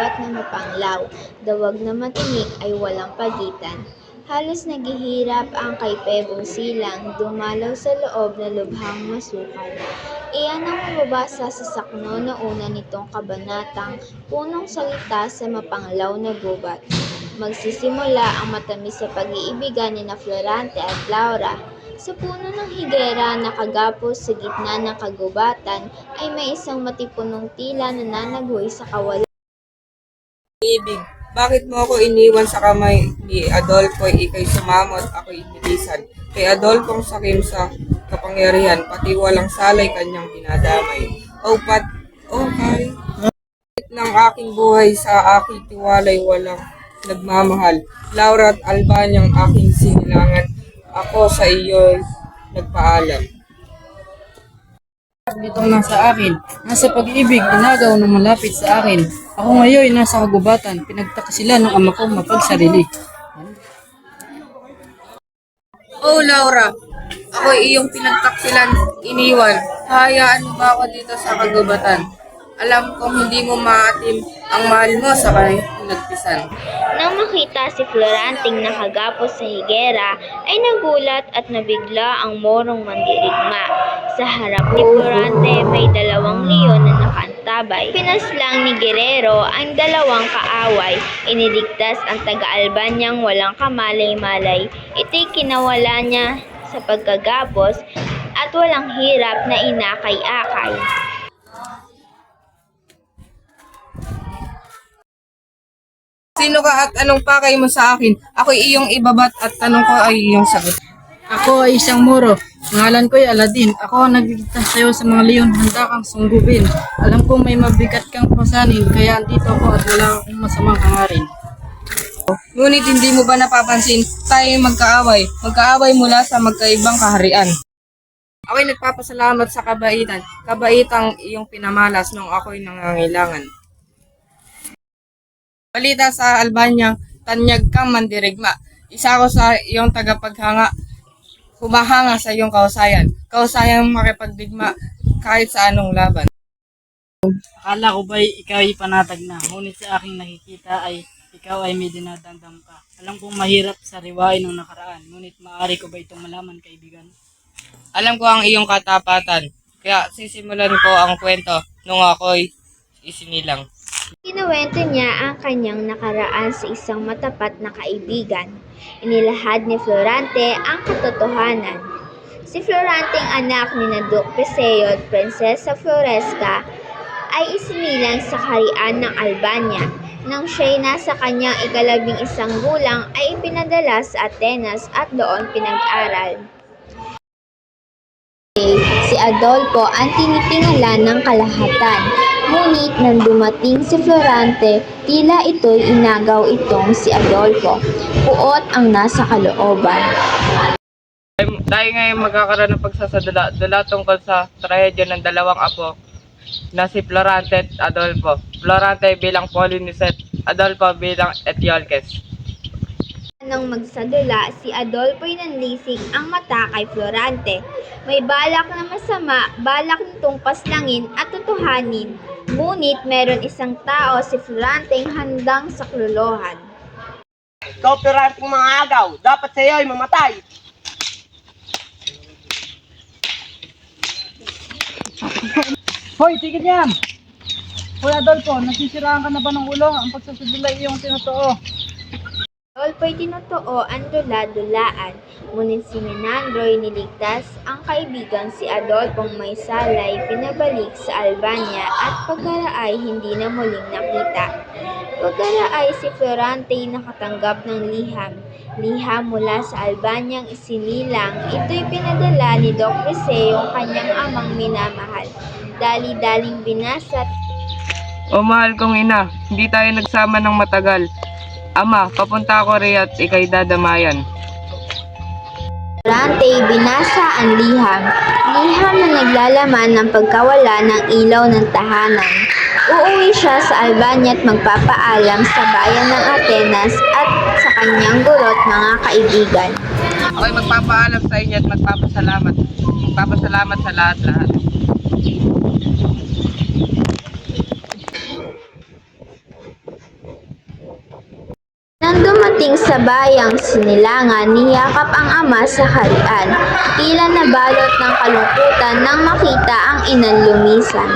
gubat na mapanglaw, dawag na matinik ay walang pagitan. Halos naghihirap ang kay Pebong silang, dumalaw sa loob na lubhang masukal. Iyan ang mababasa sa sakno na una nitong kabanatang punong salita sa mapanglaw na gubat. Magsisimula ang matamis sa pag-iibigan ni Florante at Laura. Sa puno ng higera na kagapos sa gitna ng kagubatan ay may isang matipunong tila na nananagoy sa kawalan. Ibig, bakit mo ako iniwan sa kamay ni Adolfo? Ika'y sumamot, ako'y inilisan. Kay Adolfong sakim sa kapangyarihan, pati walang salay kanyang dinadamay. Kay ng aking buhay sa aking tiwalay walang nagmamahal. Laura at Albanyang aking sinilangan, ako sa iyo nagpaalam. Itong nasa akin, nasa pag-ibig, inagaw na malapit sa akin. Ako ngayon nasa kagubatan, pinagtaka ng ama ko mapagsarili. Oh Laura, ako iyong pinagtaksilan, iniwan. Hayaan mo ba ako dito sa kagubatan? Alam kong hindi mo maatim ang mahal mo sa pinagpisan. Nang makita si Floranting nakagapos sa higera, ay nagulat at nabigla ang morong mandirigma. Sa harap ni Florante may 2 leon na nakaantabay. Pinaslang ni Guerrero ang 2 kaaway. Iniligtas ang taga-Albanyang walang kamalay-malay. Ito'y kinawala niya sa pagkagapos at walang hirap na inakay-akay. Sino ka at anong pakay mo sa akin? Ako'y iyong ibabat at tanong ko ay iyong sagot. Ako ay isang Moro, pangalan ko ay Aladin. Ako ang nagligtas sa iyo sa mga leon, handa kang sunggubin. Alam ko may mabigat kang pasanin, kaya andito ako at wala akong masamang hangarin. Ngunit hindi mo ba napapansin, tayo magkaaway. Magkaaway mula sa magkaibang kaharian. Ako'y nagpapasalamat sa kabaitan. Kabaitang iyong pinamalas nung ako'y nangangailangan. Balita sa Albanya, tanyag kang mandirigma. Isa ko sa iyong tagapaghanga, humahanga sa iyong kausayan. Kausayang makipagdigma kahit sa anong laban. Akala ko ba'y ikaw ay panatag na, ngunit sa aking nakikita ay ikaw ay may dinadamdam ka. Alam kong mahirap sa riwain ng nakaraan, ngunit maaari ko ba itong malaman, kaibigan? Alam ko ang iyong katapatan, kaya sisimulan ko ang kwento nung ako'y isinilang. Kinuwento niya ang kanyang nakaraan sa isang matapat na kaibigan. Inilahad ni Florante ang katotohanan. Si Florante ang anak ni Duke Peseo at Prinsesa Floresca ay isinilang sa kaharian ng Albania. Nang siya'y nasa kanyang 11 gulang ay ipinadala sa Atenas at doon pinag-aral. Si Adolfo ang tinitingala ng kalahatan. Ngunit nang dumating si Florante, tila ito'y inagaw itong si Adolfo. Puot ang nasa kalooban. Dahil ngayon magkakaroon ng pagsasadala tungkol sa trahedya ng 2 apo na si Florante at Adolfo. Florante bilang Polinices, Adolfo bilang Eteocles. Nang magsadula, si Adolfo'y nanlisik ang mata kay Florante. May balak na masama, balak nitong paslangin at tutuhanin. Ngunit meron isang tao si Florante handang saklolohan. Ikaw Floranting mga agaw, dapat sa iyo ay mamatay. Hoy, tigil yan! Hoy Adolfo, nasisiraan ka na ba ng ulo? Ang pagsasadula iyong tinotoo. Adolfo'y tinotoo ang dula-dulaan, ngunit si Menandro'y niligtas ang kaibigan si Adolfong may salay pinabalik sa Albania at pagkaraay hindi na muling nakita. Pagkaraay si Florante nakatanggap ng liham mula sa Albanyang isinilang. Ito'y pinadala ni Duke Peseo kanyang amang minamahal. Dali-daling binasat. O mahal kong ina, hindi tayo nagsama ng matagal. Ama, papunta ako riyan at ika'y dadamayan. Florante binasa ang liham na naglalaman ng pagkawala ng ilaw ng tahanan. Uuwi siya sa Albania at magpapaalam sa bayan ng Atenas at sa kanyang gurot mga kaibigan. Ako'y magpapaalam sa inyo at magpapasalamat. Magpapasalamat sa lahat-lahat. Dumating sa bayang Sinilangan, niyakap ang ama sa kaharian. Tila nabalot ng kalungkutan nang makita ang inang lumisan.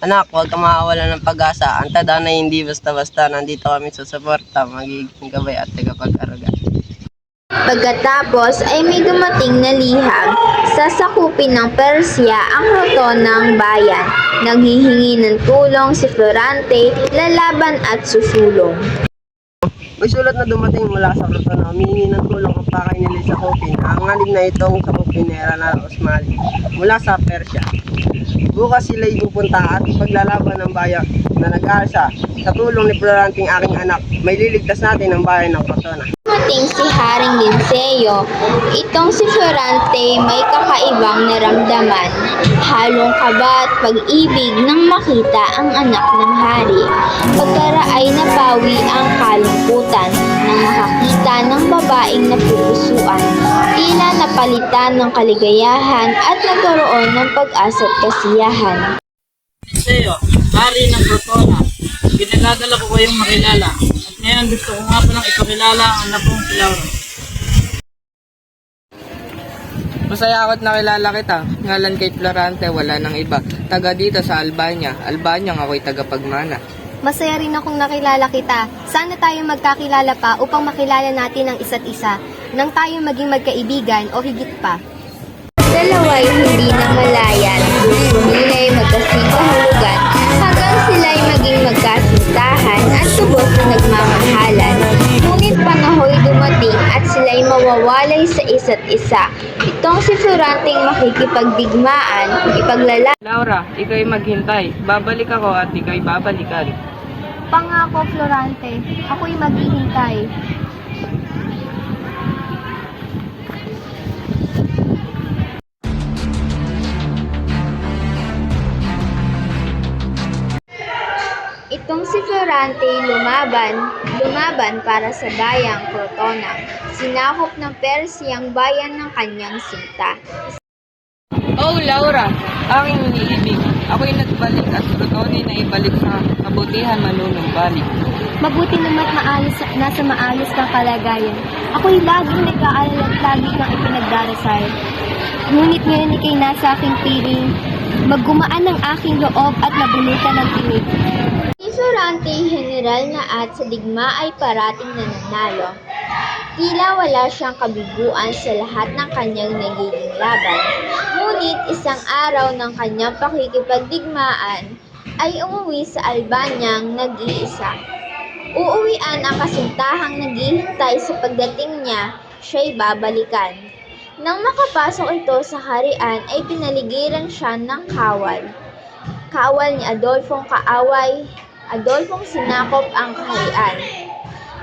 Anak, huwag kang mawawala ng pag-asa. Ang tadhana ay hindi basta-basta. Nandito kami sa suporta, magiging gabay at tagapag-aruga. Pagkatapos ay may dumating na liham. Sasakupin ng Persya ang roton ng bayan. Nanghihingi ng tulong si Florante, lalaban at susulong. May sulat na dumating mula sa Rotono, humihingi ng tulong ang pakay ni Sakupin. Ang ngalig na itong Sakupin ni Erana Osmali mula sa Persya. Bukas sila'y pupunta at paglalaban ng bayan na nag-aasa. Sa tulong ni Floranting aking anak, may liligtas natin ang bayan ng Rotono. Dumating si Haring Linceo. Itong si Florante may kakaibang naramdaman. Halong kaba at pag-ibig nang makita ang anak ng hari. Pagkaraay nabawi ang kalungkutan nang makakita ng babaeng napupusuan. Tila napalitan ng kaligayahan at nagkaroon ng pag-asa at kasiyahan. Seo, hari ng Rotona, ginagagala ko kayong makilala. At ngayon gusto ko nga palang ipakilala ang anak kong si Laura. Masaya ako't nakilala kita. Ngalan kay Florante, wala nang iba. Taga dito sa Albania. Albania ako'y tagapagmana. Masaya rin akong nakilala kita. Sana tayo magkakilala pa upang makilala natin ang isa't isa nang tayo maging magkaibigan o higit pa. Dalawa'y hindi na malayan. Gusto nila'y magkasikahulugan hanggang sila'y maging magkasintahan at subos na nagmamahalan. Ngunit panahoy dumating at sila'y mawawalay sa isa't isa. Itong si Floranting makikipagdigmaan, ipaglala. Laura, ikaw'y maghintay. Babalik ako at ikaw'y babalikan. Pangako, Florante, ako'y maghihintay. Itong si Florante lumaban para sa bayang Crotona. Sinakop ng Persyang bayan ng kanyang sinta. Oh, Laura, aking iniibig. Ako'y nagbalik at Crotone na ibalik sa kabutihan manunumbalik. Mabuti naman nasa maayos kang kalagayan. Ako'y laging nag-aalala at lagi kang ipinagdarasal. Ngunit ngayon ikay nasa aking piling, maggumaan ang aking loob at nabulutan ng tinig. Si Florante, general na at sa digma ay parating nananalo. Tila wala siyang kabiguan sa lahat ng kanyang nagiging laban. Ngunit isang araw ng kanyang pakikipagdigmaan ay umuwi sa Albanyang nag-iisa. Uuwian ang kasintahang naghihintay sa pagdating niya, siya'y babalikan. Nang makapasok ito sa harian ay pinaligiran siya ng kawal. Kawal ni Adolfong kaaway, Adolfong sinakop ang kaharian.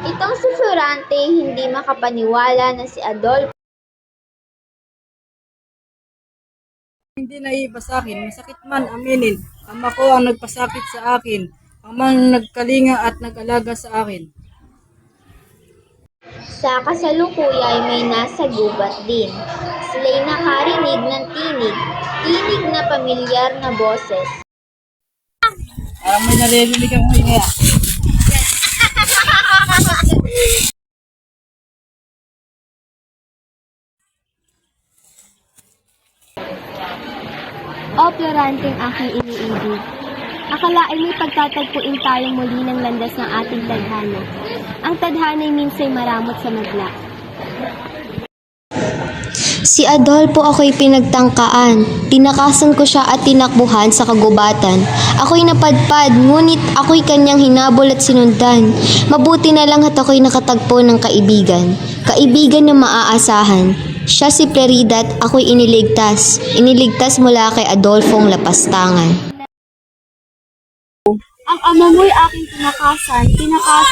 Itong si Florante hindi makapaniwala na si Adolfo Hindi naiiba sa akin, masakit man aminin. Ama ko ang nagpasakit sa akin, amang nagkalinga at nag-alaga sa akin. sa kasalukuyay may nasa gubat din. Sila'y nakarinig ng tinig na pamilyar na boses. Parang may naririnig akong hinga. O Floranting aking iniibig, akalain mo'y pagtatagpuin tayong muli ng landas ng ating tadhana. Ang tadhana'y minsay maramot sa madla. Si Adolfo ako'y pinagtangkaan. Tinakasan ko siya at tinakbuhan sa kagubatan. Ako'y napadpad, ngunit ako'y kanyang hinabol at sinundan. Mabuti na lang at ako'y nakatagpo ng kaibigan. Kaibigan na maaasahan. Siya si Plerida at ako'y iniligtas. Iniligtas mula kay Adolfong Lapastangan. Ang ama mo'y aking tinakasan ko at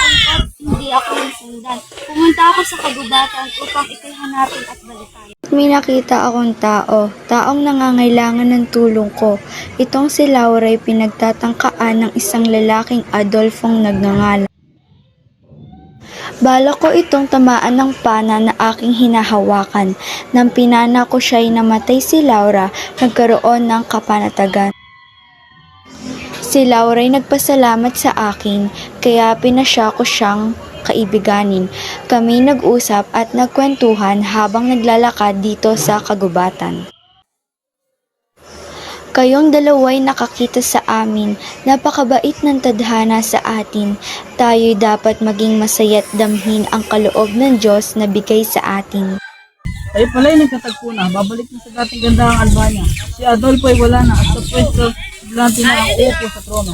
hindi ako nasundan. Pumunta ako sa kagubatan upang ikay hanapin at balikan. May nakita akong taong nangangailangan ng tulong ko. Itong si Laura ay pinagtatangkaan ng isang lalaking Adolfong nagngangalan. Bala ko itong tamaan ng pana na aking hinahawakan. Nang pinana ko siya'y namatay si Laura, nagkaroon ng kapanatagan. Si Laura ay nagpasalamat sa akin, kaya pinasya ko siyang kaibiganin. Kami nag-usap at nagkwentuhan habang naglalakad dito sa kagubatan. Kayong dalawa'y nakakita sa amin, napakabait ng tadhana sa atin. Tayo'y dapat maging masaya't damhin ang kaloob ng Diyos na bigay sa atin. Tayo pala'y nagtatagpo na, babalik na sa dating gandahang Albania. Si Adolfo ay wala na at sa pwesto, biglang na ang upo sa trono.